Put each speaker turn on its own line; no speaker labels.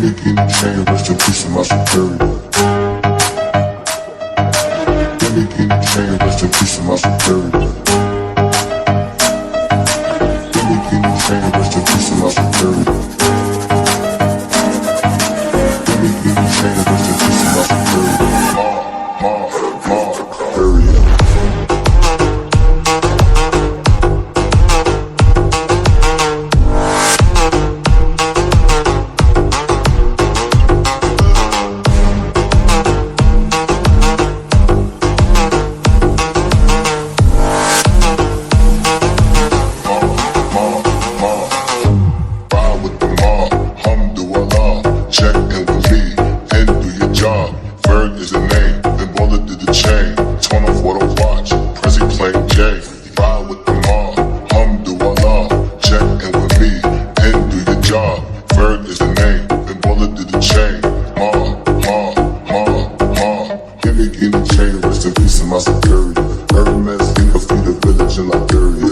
me get the chain, rest in peace to my superior. Let me get the chain, rest in peace to my superior. Let me get the chain, rest in peace to my superior. Let me get the chain, rest in peace to my superior. Superior. Bird is the name, then bullet did the chain. Torn off what I watch, Prezi playing J. Ride with the mob, alhamdulillah. Check in with me, and do your job. Bird is the name, then bullet did the chain. Give me the chain, rest in peace to my superior. Hermes, in the village in Liberia.